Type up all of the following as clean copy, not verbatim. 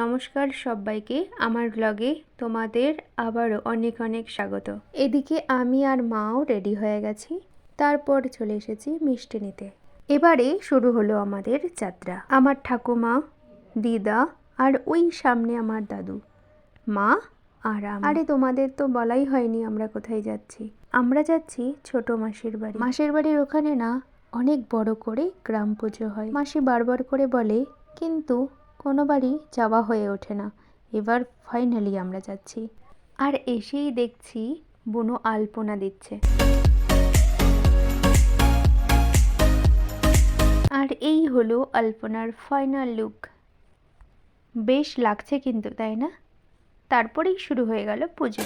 নমস্কার সবাইকে আমার ব্লগে তোমাদের আবারও অনেক অনেক স্বাগত। এদিকে আমি আর মাও রেডি হয়ে গেছি, তারপর চলে এসেছি মিষ্টি নিতে। এবারে শুরু হলো আমাদের যাত্রা। আমার ঠাকুমা, দিদা আর ওই সামনে আমার দাদু, মা আর আমি। আরে তোমাদের তো বলাই হয়নি আমরা কোথায় যাচ্ছি। আমরা যাচ্ছি ছোট মাসির বাড়ি। মাসির বাড়ির ওখানে না অনেক বড় করে গ্রাম পুজো হয়। মাসি বারবার করে বলে, কিন্তু কোনোবারই যাওয়া হয়ে ওঠে না। এবার ফাইনালি আমরা যাচ্ছি। আর এসেই দেখছি বুনু আলপনা দিচ্ছে। আর এই হলো আলপনার ফাইনাল লুক। বেশ লাগছে কিন্তু, তাই না? তারপরেই শুরু হয়ে গেল পুজো।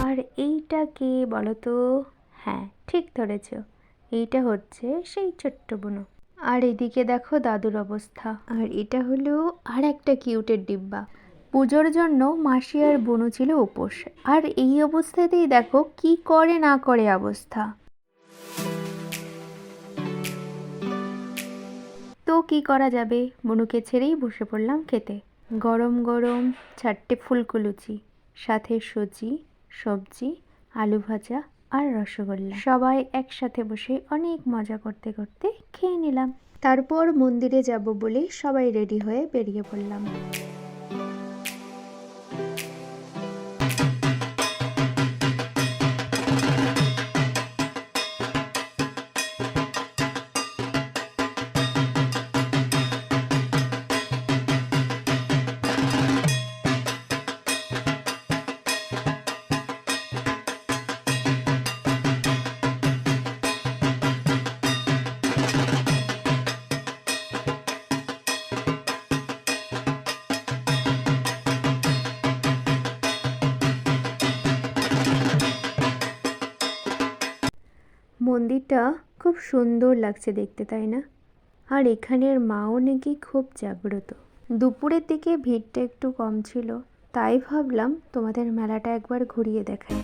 আর এইটা কে বলো তো? হ্যাঁ, ঠিক ধরেছ, এইটা হচ্ছে সেই ছোট্ট বুনু। আর এদিকে দেখো দাদুর অবস্থা। আর এটা হলো আর একটা কিউটের ডিব্বা। পুজোর জন্য মাসি আর বুনু ছিল উপোস, আর এই অবস্থাতেই দেখো কি করে না করে অবস্থা। তো কি করা যাবে, বুনুকে ছেড়েই বসে পড়লাম খেতে। গরম গরম 4টে ফুলকো লুচি, সাথে সুজি, সবজি, আলু ভাজা আর রসগোল্লা। সবাই একসাথে বসে অনেক মজা করতে করতে খেয়ে নিলাম। তারপর মন্দিরে যাব বলে সবাই রেডি হয়ে বেরিয়ে পড়লাম। মন্দিরটা খুব সুন্দর লাগছে দেখতে, তাই না? আর এখানের মাও নাকি খুব জাগ্রত। দুপুরের দিকে ভিড়টা একটু কম ছিল, তাই ভাবলাম তোমাদের মেলাটা একবার ঘুরিয়ে দেখাই।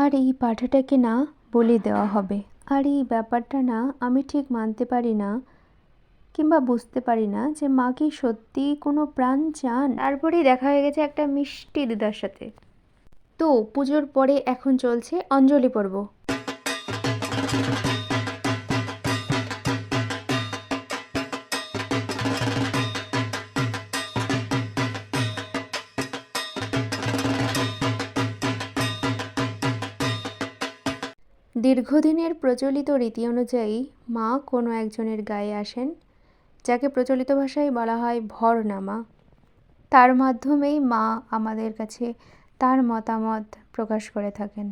আর এই পাঁঠাটাকে না বলি দেওয়া হবে। আর এই ব্যাপারটা না আমি ঠিক মানতে পারি না, কিংবা বুঝতে পারি না যে মা কি সত্যি কোনো প্রাণ চান। তারপরেই দেখা হয়ে গেছে একটা মিষ্টি দিদার সাথে। তো পুজোর পরে এখন চলছে অঞ্জলি পর্ব। দীর্ঘদিনের প্রচলিত রীতি অনুযায়ী মা কোনো একজনের গায়ে আসেন, যাকে প্রচলিত ভাষায় বলা হয় ভরনামা। তার মাধ্যমেই মা আমাদের কাছে তার মতামত প্রকাশ করে থাকেন।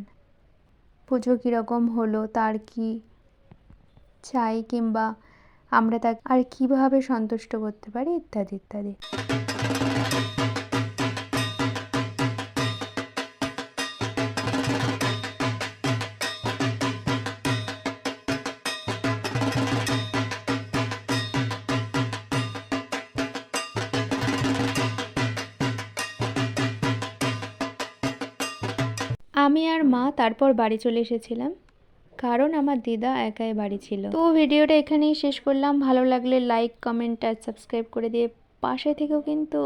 পুজো কীরকম হলো, তার কি চাই, কিংবা আমরা তাকে আর কীভাবে সন্তুষ্ট করতে পারি, ইত্যাদি ইত্যাদি। আমি আর মা তারপর বাড়ি চলে এসেছিলাম, কারণ আমার দিদা একাই বাড়ি ছিল। তো ভিডিওটা এখানেই শেষ করলাম। ভালো লাগলে লাইক, কমেন্ট আর সাবস্ক্রাইব করে দিয়ে পাশে থেকেও কিন্তু।